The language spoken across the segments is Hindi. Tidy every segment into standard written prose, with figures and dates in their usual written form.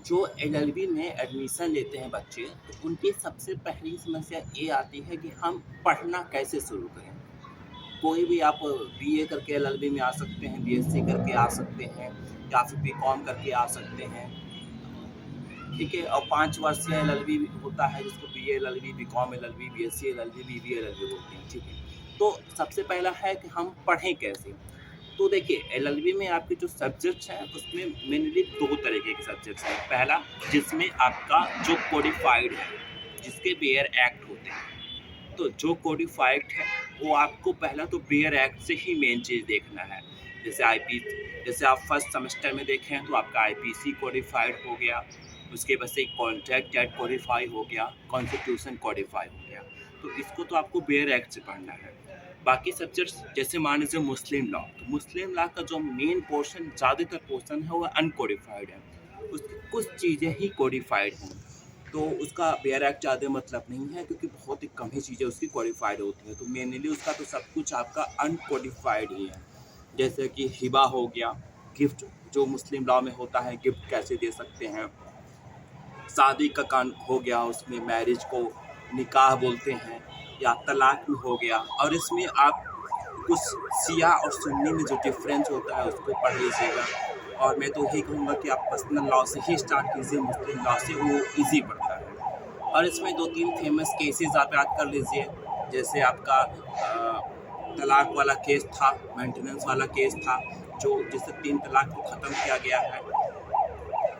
जो एलएलबी में एडमिशन लेते हैं बच्चे, तो उनकी सबसे पहली समस्या ये आती है कि हम पढ़ना कैसे शुरू करें। कोई भी आप बीए करके एलएलबी में आ सकते हैं, बीएससी करके आ सकते हैं या फिर बीकॉम करके आ सकते हैं, ठीक है। और 5 वर्षीय एलएलबी होता है जिसको BA LLB, BCom LLB, BSc LLB, BBA LLB बोलते हैं, ठीक है। तो सबसे पहला है कि हम पढ़ें कैसे। तो देखिए एलएलबी में आपके जो सब्जेक्ट्स हैं उसमें मेनली 2 तरीके के सब्जेक्ट्स हैं। पहला जिसमें आपका जो कोडिफाइड है, जिसके बेयर एक्ट होते हैं। तो जो कोडिफाइड है वो आपको पहला तो बेयर एक्ट से ही मेन चीज़ देखना है। जैसे आप फर्स्ट सेमेस्टर में देखें तो आपका आईपीसी कोडिफाइड हो गया, उसके बाद से कॉन्ट्रैक्ट एक्ट कोडिफाई हो गया, कॉन्स्टिट्यूशन कोडिफाई हो गया। तो इसको तो आपको बेयर एक्ट से पढ़ना है। बाकी सब्जेक्ट्स जैसे मान लीजिए मुस्लिम लॉ, तो मुस्लिम लॉ का जो मेन पोर्शन, ज़्यादातर पोर्शन है वो अनकोडिफाइड है, उसकी कुछ चीज़ें ही कोडिफाइड हैं। तो उसका बेयर एक्ट ज़्यादा मतलब नहीं है क्योंकि बहुत ही कम ही चीज़ें उसकी कोडिफाइड होती हैं। तो मेनली उसका तो सब कुछ आपका अनकोडिफाइड ही है। जैसे कि हिबा हो गया, गिफ्ट जो मुस्लिम लॉ में होता है, गिफ्ट कैसे दे सकते हैं। शादी का कान हो गया, उसमें मैरिज को निकाह बोलते हैं, या तलाक भी हो गया। और इसमें आप कुछ शिया और सुन्नी में जो डिफरेंस होता है उसको पढ़ लीजिएगा। और मैं तो यही कहूँगा कि आप पर्सनल लॉ से ही स्टार्ट कीजिए, मुस्लिम लॉ से वो ईजी पड़ता है। और इसमें 2-3 फेमस केसेस आप याद कर लीजिए। जैसे आपका तलाक वाला केस था, मेंटेनेंस वाला केस था, जो जिससे 3 तलाक को ख़त्म किया गया है।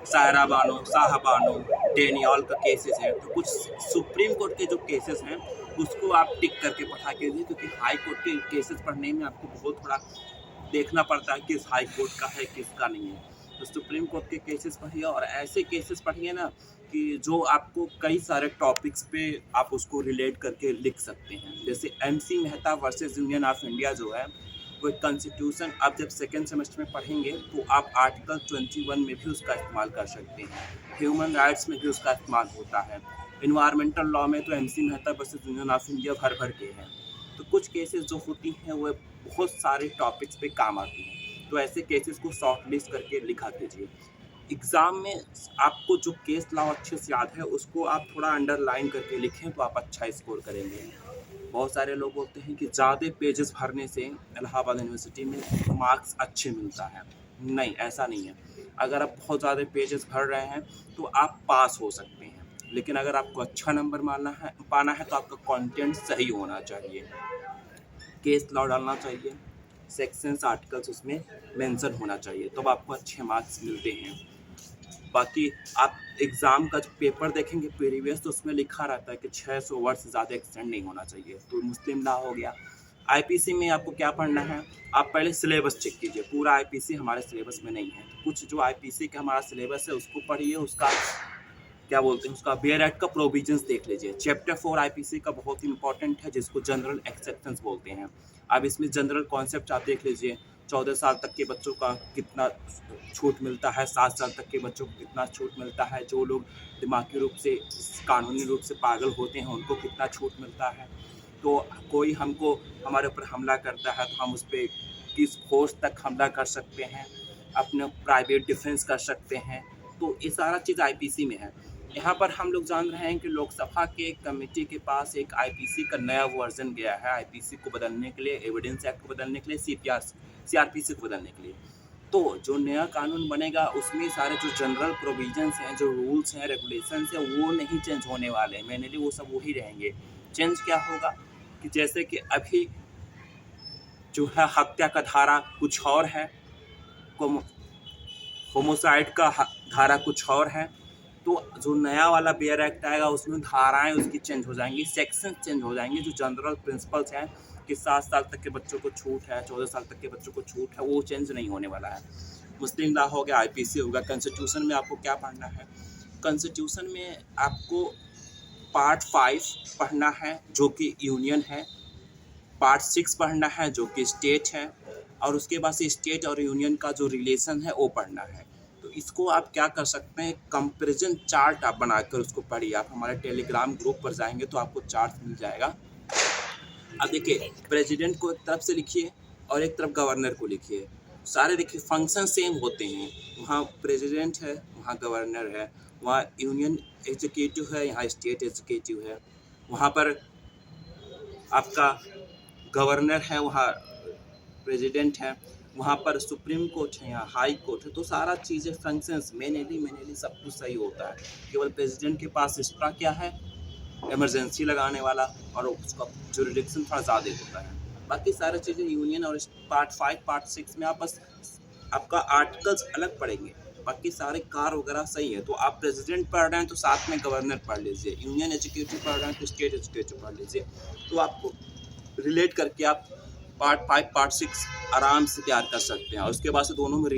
सायरा बानो, साहबानो, डेनियल का केसेस है। तो कुछ सुप्रीम कोर्ट के जो केसेस हैं उसको आप टिक करके पढ़ा कीजिए, क्योंकि हाई कोर्ट के केसेस पढ़ने में आपको बहुत थोड़ा देखना पड़ता है किस हाई कोर्ट का है किसका नहीं है। तो सुप्रीम कोर्ट के केसेस पढ़िए, और ऐसे केसेस पढ़िए ना कि जो आपको कई सारे टॉपिक्स पे आप उसको रिलेट करके लिख सकते हैं। जैसे MC Mehta versus union of India जो है, वो एक कॉन्स्टिट्यूशन आप जब सेकेंड सेमेस्टर में पढ़ेंगे तो आप आर्टिकल 21 में भी उसका इस्तेमाल कर सकते हैं। ह्यूमन राइट्स में भी उसका इस्तेमाल होता है। इन्वायरमेंटल लॉ में तो MC Mehta versus union of India भर भर के हैं। तो कुछ केसेस जो होती हैं वो बहुत सारे टॉपिक्स पे काम आती हैं। तो ऐसे केसेस को शॉर्ट लिस्ट करके लिखा कीजिए। एग्ज़ाम में आपको जो केस लॉ अच्छे से याद है उसको आप थोड़ा अंडरलाइन करके लिखें तो आप अच्छा स्कोर करेंगे। बहुत सारे लोग बोलते हैं कि ज़्यादा पेजेस भरने से इलाहाबाद यूनिवर्सिटी में मार्क्स अच्छे मिलता है। नहीं, ऐसा नहीं है। अगर आप बहुत ज़्यादा पेजेस भर रहे हैं तो आप पास हो सकते हैं, लेकिन अगर आपको अच्छा नंबर पाना है तो आपका कंटेंट सही होना चाहिए। केस लॉ डालना चाहिए, सेक्शंस आर्टिकल्स उसमें मेंशन होना चाहिए, तब आपको अच्छे मार्क्स मिलते हैं। बाकी आप एग्ज़ाम का जो पेपर देखेंगे प्रीवियस, तो उसमें लिखा रहता है कि 600 वर्ड से ज़्यादा एक्सटेंड नहीं होना चाहिए। तो मुस्लिम लॉ हो गया। आईपीसी में आपको क्या पढ़ना है, आप पहले सिलेबस चेक कीजिए। पूरा आईपीसी हमारे सिलेबस में नहीं है, तो कुछ जो आईपीसी का हमारा सिलेबस है उसको पढ़िए। उसका क्या बोलते हैं, उसका बेयर एक्ट का प्रोविजंस देख लीजिए। चैप्टर 4 आईपीसी का बहुत इंपॉर्टेंट है, जिसको जनरल एक्सेप्टेंस बोलते हैं। अब इसमें जनरल कॉन्सेप्ट आप देख लीजिए। 14 साल तक के बच्चों का कितना छूट मिलता है, 7 साल तक के बच्चों को कितना छूट मिलता है, जो लोग दिमागी रूप से, कानूनी रूप से पागल होते हैं उनको कितना छूट मिलता है। तो कोई हमको हमारे ऊपर हमला करता है तो हम उस पर किस फोर्स तक हमला कर सकते हैं, अपने प्राइवेट डिफेंस कर सकते हैं। तो ये सारा चीज़ आईपीसी में है। यहाँ पर हम लोग जान रहे हैं कि लोकसभा के कमेटी के पास एक आईपीसी का नया वर्जन गया है, आईपीसी को बदलने के लिए, एविडेंस एक्ट को बदलने के लिए, सीआरपीसी को बदलने के लिए। तो जो नया कानून बनेगा उसमें सारे जो जनरल प्रोविजंस हैं, जो रूल्स हैं, रेगुलेशंस हैं, वो नहीं चेंज होने वाले हैं। मेनली वो सब वही रहेंगे। चेंज क्या होगा कि जैसे कि अभी जो है हत्या का धारा कुछ और है, होमोसाइड का धारा कुछ और है। तो जो नया वाला बेयर एक्ट आएगा उसमें धाराएं उसकी चेंज हो जाएंगी, सेक्शन चेंज हो जाएंगे। जो जनरल प्रिंसिपल्स हैं कि 7 साल तक के बच्चों को छूट है, 14 साल तक के बच्चों को छूट है, वो चेंज नहीं होने वाला है। मुस्लिम लॉ हो गया, आईपीसी होगा। कॉन्स्टिट्यूशन में आपको क्या पढ़ना है, कॉन्स्टिट्यूशन में आपको पार्ट 5 पढ़ना है जो कि यूनियन है, पार्ट 6 पढ़ना है जो कि स्टेट है, और उसके बाद से स्टेट और यूनियन का जो रिलेशन है वो पढ़ना है। तो इसको आप क्या कर सकते हैं, कंपैरिजन चार्ट आप बनाकर उसको पढ़िए। आप हमारे टेलीग्राम ग्रुप पर जाएंगे तो आपको चार्ट मिल जाएगा। अब देखिए, प्रेसिडेंट को एक तरफ से लिखिए और एक तरफ गवर्नर को लिखिए। सारे देखिए फंक्शन सेम होते हैं। वहाँ प्रेसिडेंट है, वहाँ गवर्नर है, वहाँ यूनियन एग्जीक्यूटिव है, यहाँ स्टेट एग्जीक्यूटिव है। वहाँ पर आपका गवर्नर है, वहाँ प्रेसिडेंट है, वहाँ पर सुप्रीम कोर्ट है, यहाँ हाई कोर्ट है। तो सारा चीज़ें फंक्शंस मेनली सब कुछ सही होता है। केवल प्रेसिडेंट के पास एक्स्ट्रा क्या है, इमरजेंसी लगाने वाला, और उसका जुरिडिक्शन थोड़ा ज़्यादा होता है। बाकी सारी चीज़ें यूनियन और पार्ट 5 पार्ट 6 में आप बस आपका आर्टिकल्स अलग पढ़ेंगे, बाकी सारे कार वगैरह सही है। तो आप प्रेसिडेंट पढ़ रहे हैं तो साथ में गवर्नर पढ़ लीजिए, यूनियन एग्जीक्यूटिव पढ़ रहे हैं तो स्टेट एग्जीक्यूटिव पढ़ लीजिए। तो आपको रिलेट करके आप पार्ट 5 पार्ट 6 आराम से तैयार कर सकते हैं। और उसके बाद से दोनों में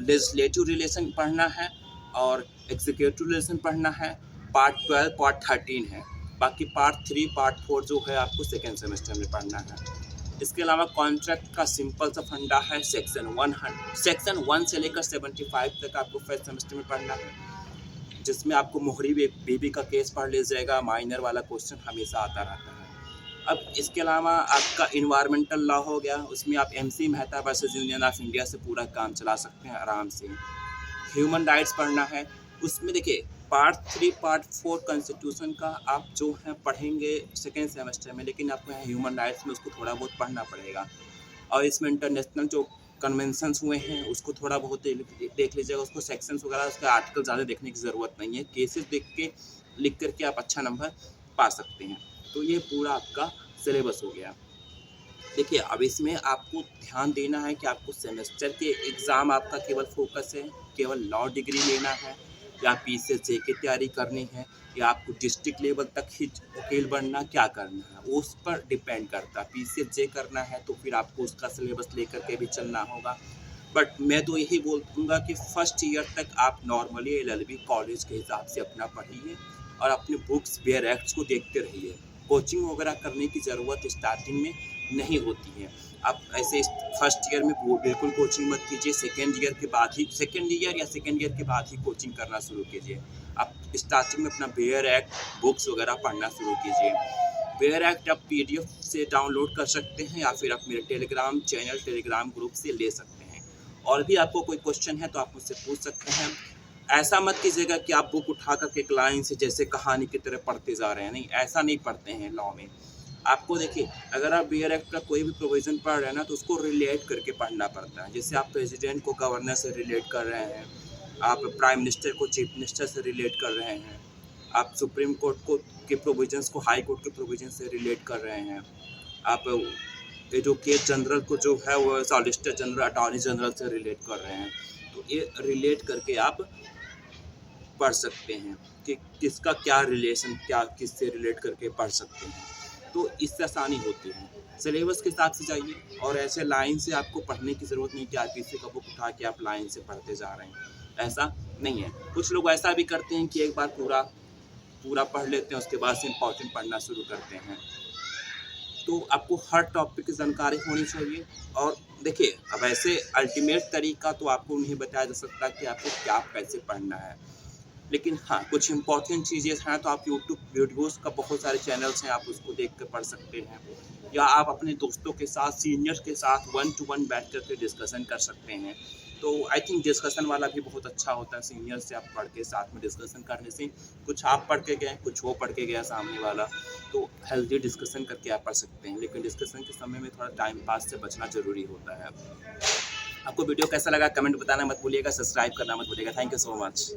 लेजिस्लेटिव रिलेशन पढ़ना है और एग्जीक्यूटिव रिलेशन पढ़ना है। पार्ट 12 पार्ट 13 है, बाकी पार्ट 3 पार्ट 4 जो है आपको सेकेंड सेमेस्टर में पढ़ना है। इसके अलावा कॉन्ट्रैक्ट का सिंपल सा फंडा है, सेक्शन 1 से लेकर 75 तक आपको फर्स्ट सेमेस्टर में पढ़ना है, जिसमें आपको मोहरी बेबी का केस पढ़ लीजिएगा, माइनर वाला क्वेश्चन हमेशा आता रहता है। अब इसके अलावा आपका इन्वायरमेंटल लॉ हो गया, उसमें आप MC Mehta versus union of India से पूरा काम चला सकते हैं आराम से। ह्यूमन राइट्स पढ़ना है, उसमें देखिए पार्ट 3 पार्ट 4 कॉन्स्टिट्यूशन का आप जो है पढ़ेंगे सेकेंड सेमेस्टर में, लेकिन आपको यहाँ ह्यूमन राइट्स में उसको थोड़ा बहुत पढ़ना पड़ेगा। और इसमें इंटरनेशनल जो कन्वेंशंस हुए हैं उसको थोड़ा बहुत देख लीजिएगा, उसको सेक्शंस वगैरह उसके आर्टिकल ज़्यादा देखने की ज़रूरत नहीं है, केसेस देख के लिख करके आप अच्छा नंबर पा सकते हैं। तो ये पूरा आपका सिलेबस हो गया। देखिए अब इसमें आपको ध्यान देना है कि आपको सेमेस्टर के एग्ज़ाम आपका केवल फोकस है, केवल लॉ डिग्री लेना है, या PCSJ की तैयारी करनी है, या आपको डिस्ट्रिक्ट लेवल तक ही वकील बनना, क्या करना है वो उस पर डिपेंड करता है। PCSJ करना है तो फिर आपको उसका सिलेबस लेकर के भी चलना होगा। बट मैं तो यही बोलूँगा कि फर्स्ट ईयर तक आप नॉर्मली LLB कॉलेज के हिसाब से अपना पढ़िए और अपने बुक्स बेयर एक्ट्स को देखते रहिए। कोचिंग वगैरह करने की ज़रूरत स्टार्टिंग में नहीं होती है। आप ऐसे फर्स्ट ईयर में बिल्कुल कोचिंग मत कीजिए, सेकेंड ईयर के बाद ही कोचिंग करना शुरू कीजिए। आप स्टार्टिंग में अपना बेयर एक्ट बुक्स वगैरह पढ़ना शुरू कीजिए। बेयर एक्ट आप PDF से डाउनलोड कर सकते हैं, या फिर आप मेरे टेलीग्राम ग्रुप से ले सकते हैं। और भी आपको कोई क्वेश्चन है तो आप मुझसे पूछ सकते हैं। ऐसा मत कीजिएगा कि आप बुक उठा करके एक लाइन से जैसे कहानी की तरह पढ़ते जा रहे हैं, नहीं, ऐसा नहीं पढ़ते हैं लॉ में। आपको देखिए अगर आप बेयर एक्ट का कोई भी प्रोविज़न पढ़ रहे हैं ना तो उसको रिलेट करके पढ़ना पड़ता है। जैसे आप प्रेसिडेंट को गवर्नर से रिलेट कर रहे हैं, आप प्राइम मिनिस्टर को चीफ मिनिस्टर से रिलेट कर रहे हैं, आप सुप्रीम कोर्ट को के प्रोविजंस को हाई कोर्ट के प्रोविजन से रिलेट कर रहे हैं, आप एडवोकेट जनरल को जो है वो सॉलिसिटर जनरल अटॉर्नी जनरल से रिलेट कर रहे हैं। तो ये रिलेट करके आप पढ़ सकते हैं कि किसका क्या रिलेशन, क्या किससे रिलेट करके पढ़ सकते हैं। तो इससे आसानी होती है। सिलेबस के हिसाब से जाइए, और ऐसे लाइन से आपको पढ़ने की ज़रूरत नहीं कि आप किसी का बुक उठा के आप लाइन से पढ़ते जा रहे हैं, ऐसा नहीं है। कुछ लोग ऐसा भी करते हैं कि एक बार पूरा पढ़ लेते हैं, उसके बाद से इम्पॉर्टेंट पढ़ना शुरू करते हैं। तो आपको हर टॉपिक की जानकारी होनी चाहिए। और देखिए अब ऐसे अल्टीमेट तरीका तो आपको नहीं बताया जा सकता कि आपको क्या कैसे पढ़ना है, लेकिन हाँ कुछ इंपॉर्टेंट चीज़ें हैं तो आप यूट्यूब वीडियोस का बहुत सारे चैनल्स हैं, आप उसको देख कर पढ़ सकते हैं, या आप अपने दोस्तों के साथ सीनियर्स के साथ 1 to 1 बैठ करके डिस्कशन कर सकते हैं। तो आई थिंक डिस्कशन वाला भी बहुत अच्छा होता है, सीनियर से आप पढ़ के साथ में डिस्कशन करने से कुछ आप पढ़ के गए, कुछ वो पढ़ के गया सामने वाला, तो हेल्दी डिस्कशन करके आप पढ़ सकते हैं। लेकिन डिस्कशन के समय में थोड़ा टाइम पास से बचना ज़रूरी होता है। आपको वीडियो कैसा लगा कमेंट बताना मत भूलिएगा, सब्सक्राइब करना मत भूलिएगा। Thank you so much.